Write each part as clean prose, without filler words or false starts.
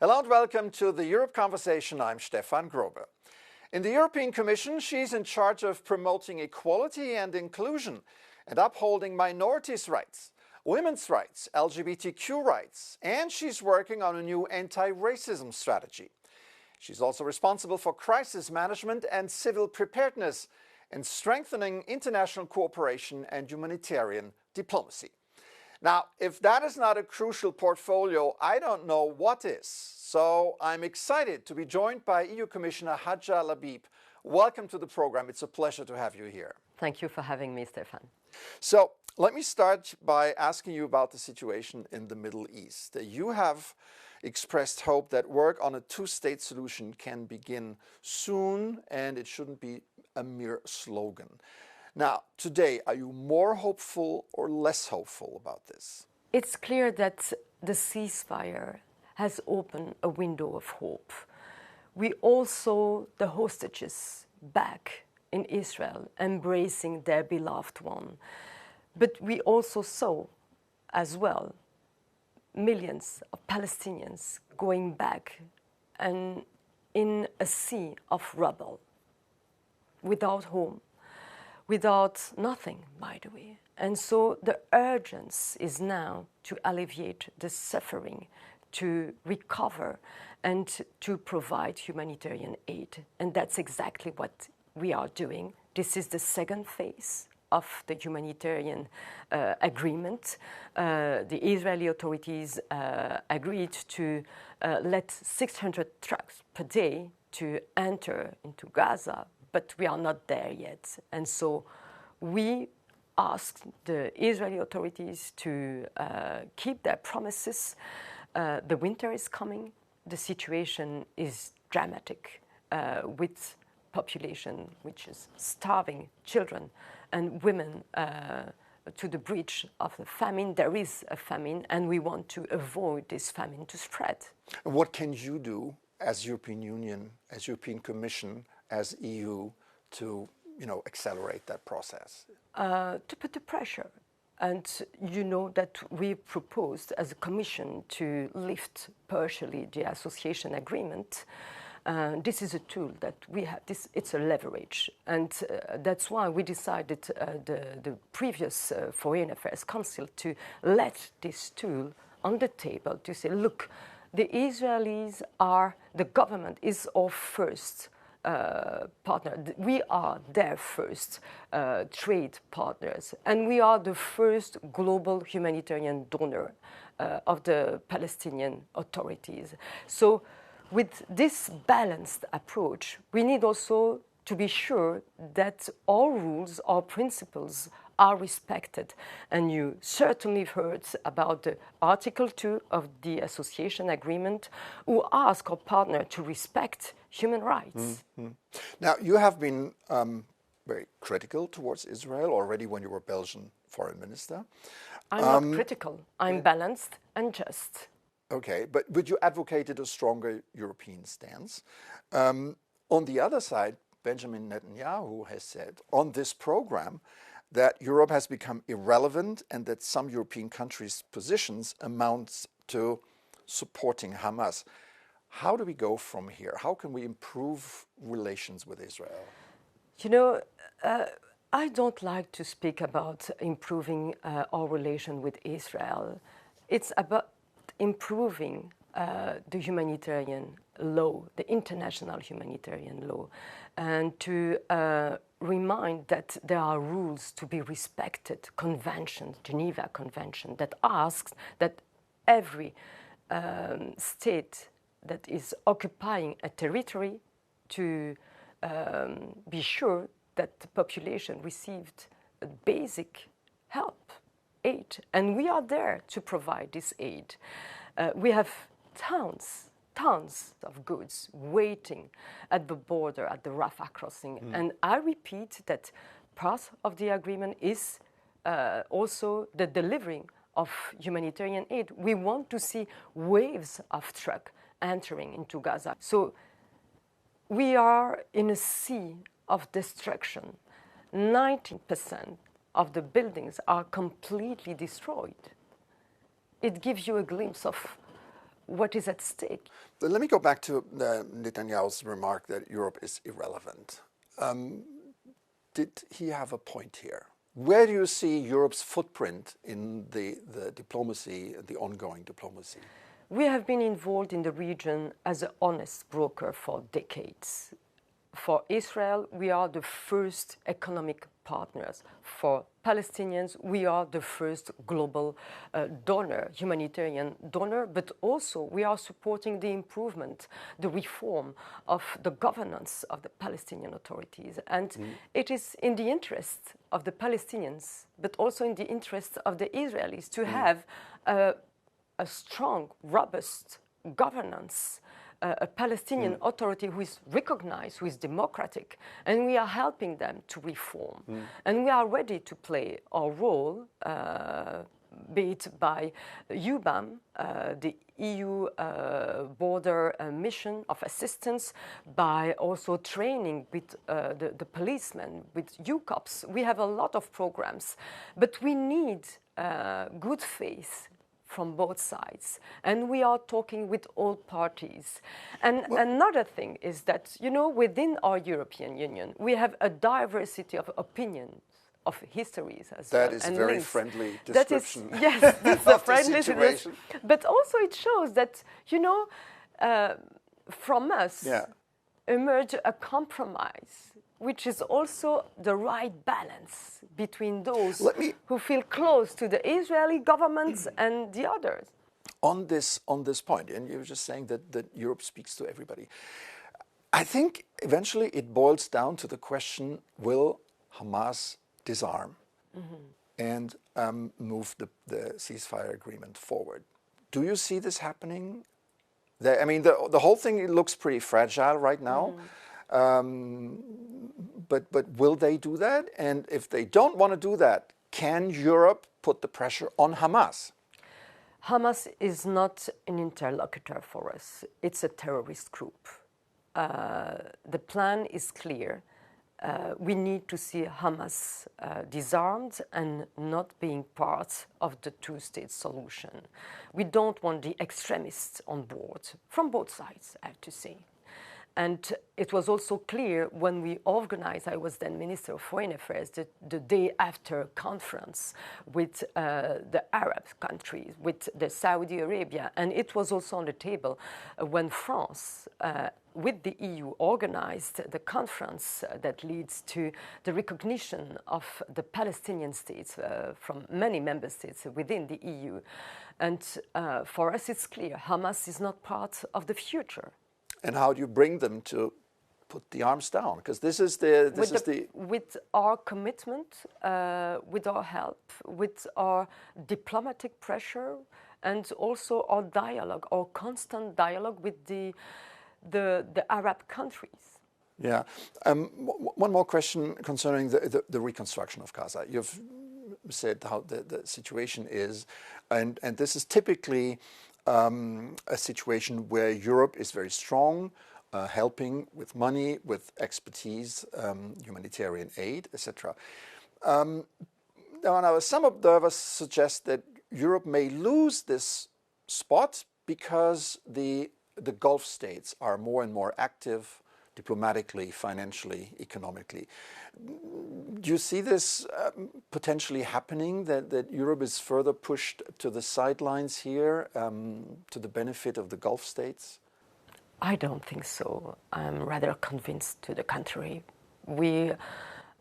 Hello and welcome to the Europe Conversation. I'm Stefan Grobe. In the European Commission, she's in charge of promoting equality and inclusion and upholding minorities' rights, women's rights, LGBTQ rights, and she's working on a new anti-racism strategy. She's also responsible for crisis management and civil preparedness and strengthening international cooperation and humanitarian diplomacy. Now, if that is not a crucial portfolio, I don't know what is. So I'm excited to be joined by EU Commissioner Hadja Lahbib. Welcome to the program. It's a pleasure to have you here. Thank you for having me, Stefan. So let me start by asking you about the situation in the Middle East. You have expressed hope that work on a two-state solution can begin soon, and it shouldn't be a mere slogan. Now, today, are you more hopeful or less hopeful about this? It's clear that the ceasefire has opened a window of hope. We all saw the hostages back in Israel, embracing their beloved one. But we also saw, as well, millions of Palestinians going back and in a sea of rubble, without home, without nothing, by the way. And so the urgency is now to alleviate the suffering, to recover, and to provide humanitarian aid. And that's exactly what we are doing. This is the second phase of the humanitarian agreement. The Israeli authorities agreed to let 600 trucks per day to enter into Gaza, but we are not there yet. And so we asked the Israeli authorities to keep their promises. The winter is coming. The situation is dramatic with population which is starving, children and women to the breach of the famine. There is a famine, and we want to avoid this famine to spread. What can you do as European Union, as European Commission, as EU to accelerate that process? To put the pressure. And you know that we proposed as a Commission to lift partially the association agreement. This is a tool that we have. It's a leverage. And that's why we decided the previous Foreign Affairs Council to let this tool on the table to say, look, the Israelis the government is our first partner. We are their first trade partners, and we are the first global humanitarian donor of the Palestinian authorities. So with this balanced approach, we need also to be sure that all rules, all principles are respected. And you certainly heard about the Article 2 of the Association Agreement, who ask our partner to respect human rights. Mm-hmm. Now, you have been very critical towards Israel already when you were Belgian foreign minister. I'm not critical. I'm balanced and just. Okay, but you advocated a stronger European stance. On the other side, Benjamin Netanyahu has said on this program that Europe has become irrelevant and that some European countries' positions amounts to supporting Hamas. How do we go from here? How can we improve relations with Israel? You know, I don't like to speak about improving our relation with Israel. It's about improving the humanitarian law, the international humanitarian law, and to remind that there are rules to be respected, conventions, Geneva Convention, that asks that every state that is occupying a territory to be sure that the population received basic help, aid. And we are there to provide this aid. We have tons of goods waiting at the border, at the Rafah crossing. And I repeat that part of the agreement is also the delivering of humanitarian aid. We want to see waves of trucks entering into Gaza. So we are in a sea of destruction. 90% of the buildings are completely destroyed. It gives you a glimpse of what is at stake. Let me go back to Netanyahu's remark that Europe is irrelevant. Did he have a point here? Where do you see Europe's footprint in the diplomacy, the ongoing diplomacy? We have been involved in the region as an honest broker for decades. For Israel, we are the first economic partners. For Palestinians, we are the first global donor, humanitarian donor, but also we are supporting the improvement, the reform of the governance of the Palestinian authorities. And it is in the interest of the Palestinians, but also in the interest of the Israelis to have a strong, robust governance, a Palestinian authority who is recognized, who is democratic, and we are helping them to reform. And we are ready to play our role, be it by UBAM, the EU border mission of assistance, by also training with the policemen, with UCOPS. We have a lot of programs, but we need good faith from both sides, and we are talking with all parties. And another thing is that, you know, within our European Union, we have a diversity of opinions, of histories as well. That is and very links. friendly description. That is, yes, it's a of the friendly situation. But also it shows that, you know, from us emerge a compromise, which is also the right balance between those who feel close to the Israeli government and the others. On this point, and you were just saying that Europe speaks to everybody. I think eventually it boils down to the question, will Hamas disarm and move the ceasefire agreement forward? Do you see this happening? I mean, the whole thing looks pretty fragile right now. But will they do that? And if they don't want to do that, can Europe put the pressure on Hamas? Hamas is not an interlocutor for us. It's a terrorist group. The plan is clear. We need to see Hamas disarmed and not being part of the two-state solution. We don't want the extremists on board, from both sides, I have to say. And it was also clear when we organized, I was then Minister of Foreign Affairs, the day after conference with the Arab countries, with the Saudi Arabia, and it was also on the table when France, with the EU, organized the conference that leads to the recognition of the Palestinian states from many member states within the EU. And for us, it's clear, Hamas is not part of the future. And how do you bring them to put the arms down? Because with our commitment, with our help, with our diplomatic pressure, and also our dialogue, our constant dialogue with the Arab countries. Yeah. One more question concerning the reconstruction of Gaza. You've said how the situation is, and this is typically a situation where Europe is very strong, helping with money, with expertise, humanitarian aid, etc. Now, some observers suggest that Europe may lose this spot because the Gulf states are more and more active diplomatically, financially, economically. Do you see this potentially happening, that Europe is further pushed to the sidelines here to the benefit of the Gulf states? I don't think so. I'm rather convinced to the contrary. We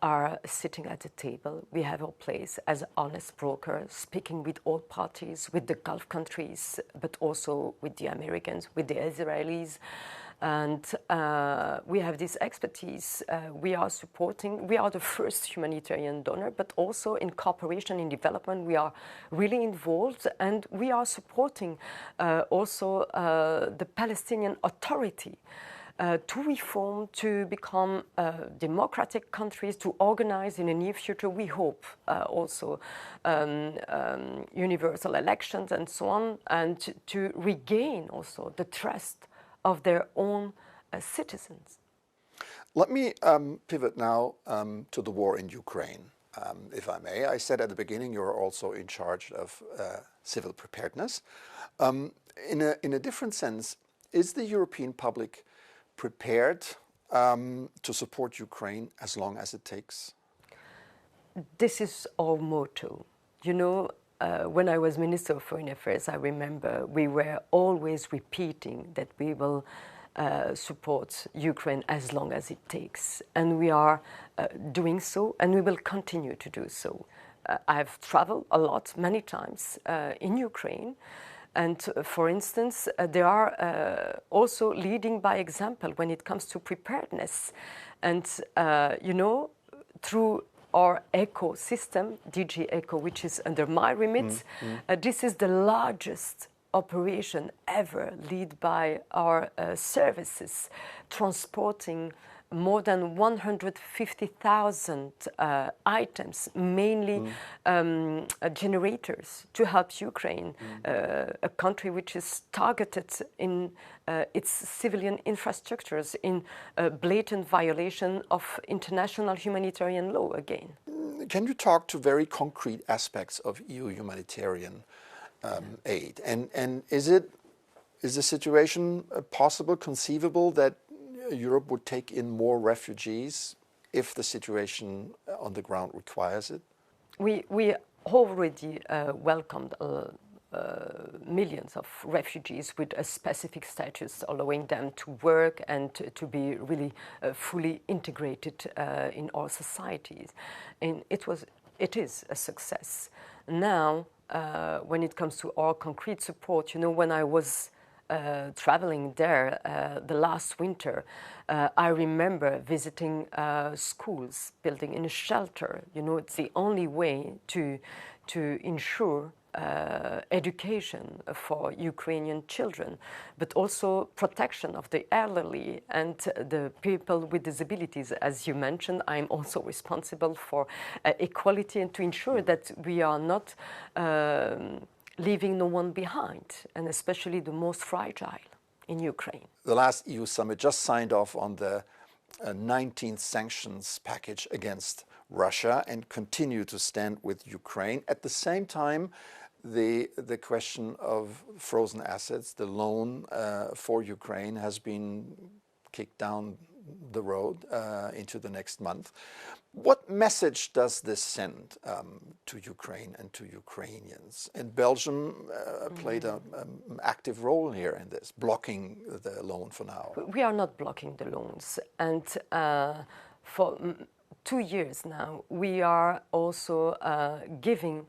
are sitting at the table. We have our place as honest brokers, speaking with all parties, with the Gulf countries, but also with the Americans, with the Israelis. And we have this expertise. We are supporting. We are the first humanitarian donor, but also in cooperation in development, we are really involved, and we are supporting also the Palestinian Authority to reform, to become democratic countries, to organize in the near future, we hope, also universal elections and so on, and to regain also the trust of their own citizens. Let me pivot now to the war in Ukraine. if I may. I said at the beginning you're also in charge of civil preparedness. In a different sense, is the European public prepared to support Ukraine as long as it takes? This is our motto. You know, when I was Minister of Foreign Affairs, I remember we were always repeating that we will support Ukraine as long as it takes. And we are doing so, and we will continue to do so. I've traveled a lot, many times, in Ukraine. And for instance, they are also leading by example when it comes to preparedness. And, you know, through our ECHO system, DG ECHO, which is under my remit, this is the largest operation ever led by our services, transporting more than 150,000 items, mainly generators, to help Ukraine, a country which is targeted in its civilian infrastructures in a blatant violation of international humanitarian law again. Can you talk to very concrete aspects of EU humanitarian aid? And is the situation possible, conceivable, that Europe would take in more refugees if the situation on the ground requires it? We already welcomed millions of refugees with a specific status, allowing them to work and to be really fully integrated in our societies. And it is a success. Now, when it comes to our concrete support, you know, when I was traveling there the last winter, I remember visiting schools, building in a shelter. You know, it's the only way to ensure education for Ukrainian children, but also protection of the elderly and the people with disabilities. As you mentioned, I'm also responsible for equality and to ensure that we are not leaving no one behind, and especially the most fragile in Ukraine. The last EU summit just signed off on the 19th sanctions package against Russia and continue to stand with Ukraine. At the same time, the question of frozen assets, the loan for Ukraine, has been kicked down the road into the next month. What message does this send to Ukraine and to Ukrainians? And Belgium played an active role here in this, blocking the loan for now. We are not blocking the loans. And for 2 years now, we are also giving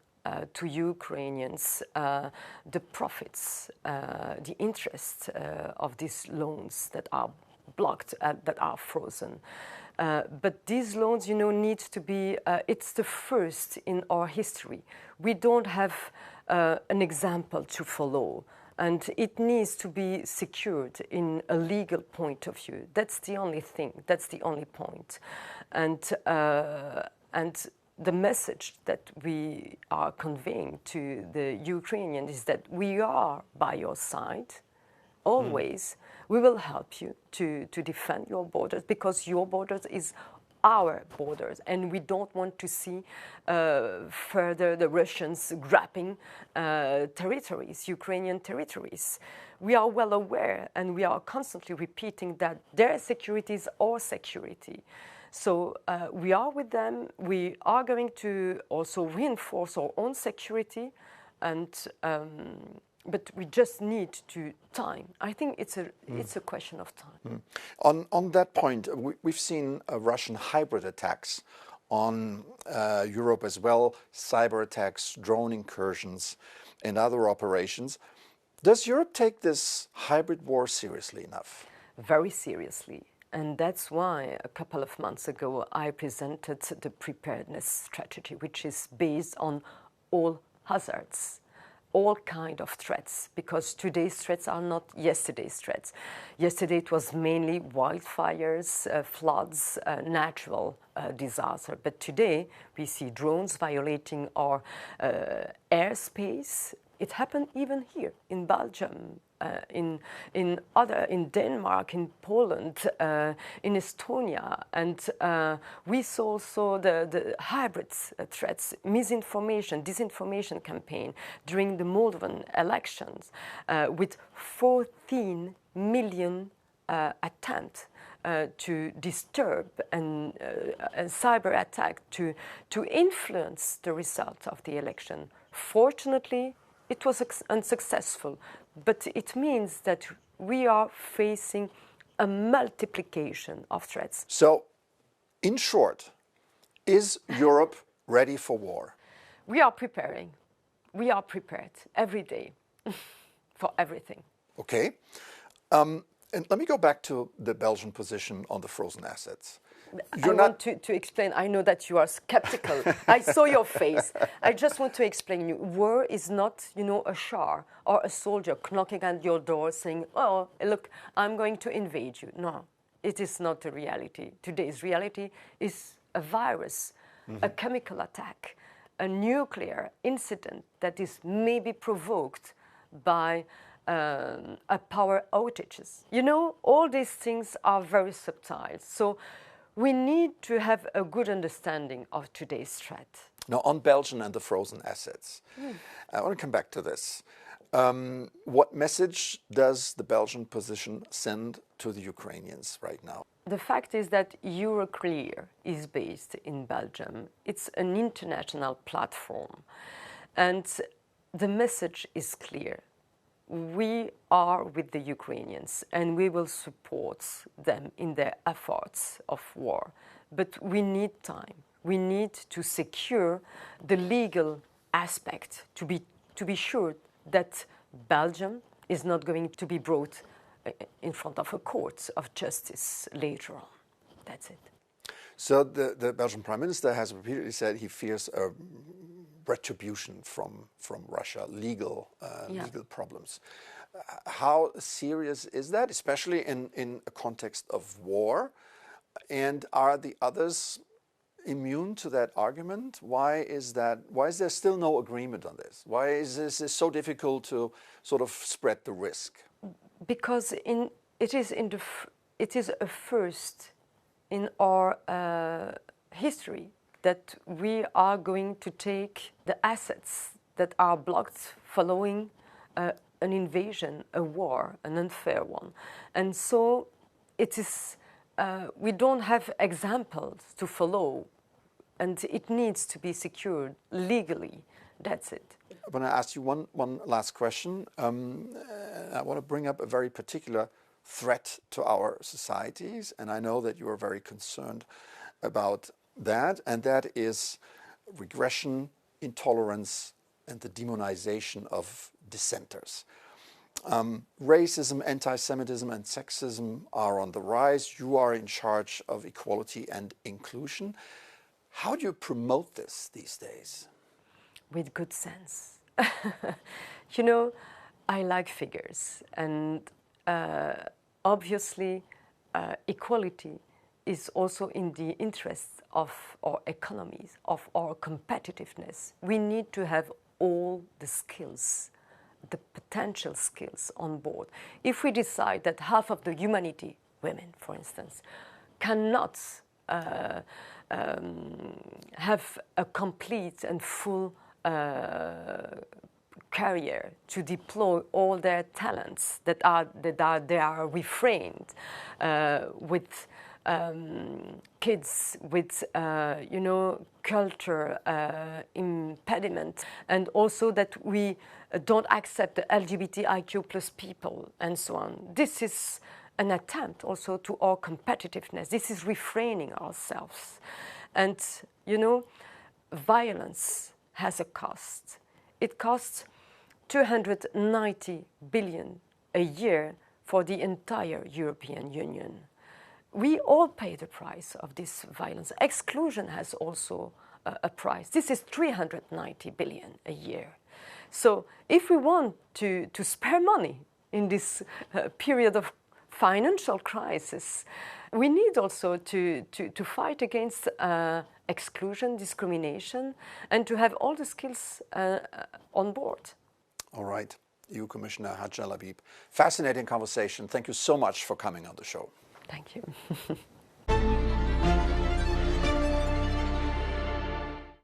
to Ukrainians the profits, the interest of these loans that are blocked, that are frozen. But these loans, you know, need to be, it's the first in our history. We don't have an example to follow, and it needs to be secured in a legal point of view. That's the only thing, that's the only point. And the message that we are conveying to the Ukrainians is that we are by your side, always. We will help you to defend your borders, because your borders is our borders, and we don't want to see further the Russians grabbing territories, Ukrainian territories. We are well aware, and we are constantly repeating that their security is our security. So we are with them. We are going to also reinforce our own security, and but we just need to time. I think it's a question of time. On that point, we've seen Russian hybrid attacks on Europe as well, cyber attacks, drone incursions, and other operations. Does Europe take this hybrid war seriously enough? Very seriously. And that's why a couple of months ago I presented the preparedness strategy, which is based on all hazards, all kinds of threats, because today's threats are not yesterday's threats. Yesterday it was mainly wildfires, floods, natural disaster. But today we see drones violating our airspace. It happened even here in Belgium in Denmark, in Poland, in Estonia, and we saw also the hybrid threats, misinformation, disinformation campaign during the Moldovan elections, with 14 million attempts to disturb and a cyber attack to influence the result of the election. Fortunately, it was unsuccessful, but it means that we are facing a multiplication of threats. So, in short, is Europe ready for war? We are preparing. We are prepared every day for everything. Okay. And let me go back to the Belgian position on the frozen assets. I want to explain. I know that you are skeptical. I saw your face. I just want to explain you. War is not, a Shah or a soldier knocking at your door saying, oh, look, I'm going to invade you. No, it is not the reality. Today's reality is a virus, a chemical attack, a nuclear incident that is maybe provoked by a power outages. All these things are very subtle. So we need to have a good understanding of today's threat. Now, on Belgium and the frozen assets, I want to come back to this. What message does the Belgian position send to the Ukrainians right now? The fact is that Euroclear is based in Belgium. It's an international platform. And the message is clear. We are with the Ukrainians and we will support them in their efforts of war. But we need time. We need to secure the legal aspect to be sure that Belgium is not going to be brought in front of a court of justice later on. That's it. So the Belgian Prime Minister has repeatedly said he fears a retribution from Russia, legal problems. How serious is that, especially in a context of war? And are the others immune to that argument? Why is that? Why is there still no agreement on this? Why is this so difficult to sort of spread the risk? Because it is a first in our history that we are going to take the assets that are blocked following an invasion, a war, an unfair one. And so it is, we don't have examples to follow, and it needs to be secured legally. That's it. I want to ask you one last question. I want to bring up a very particular threat to our societies, and I know that you are very concerned about that, and that is regression, intolerance, and the demonization of dissenters. Racism, anti-Semitism, and sexism are on the rise. You are in charge of equality and inclusion. How do you promote this these days? With good sense. I like figures, and obviously equality is also in the interest of our economies, of our competitiveness. We need to have all the skills, the potential skills on board. If we decide that half of the humanity, women for instance, cannot have a complete and full career to deploy all their talents that they are refrained with kids with culture impediment, and also that we don't accept the LGBTIQ plus people and so on. This is an attempt also to our competitiveness. This is refraining ourselves. And violence has a cost. It costs 290 billion a year for the entire European Union. We all pay the price of this violence. Exclusion has also a price. This is 390 billion a year. So if we want to spare money in this period of financial crisis, we need also to fight against exclusion, discrimination, and to have all the skills on board. All right. EU Commissioner Hadja Lahbib. Fascinating conversation. Thank you so much for coming on the show. Thank you.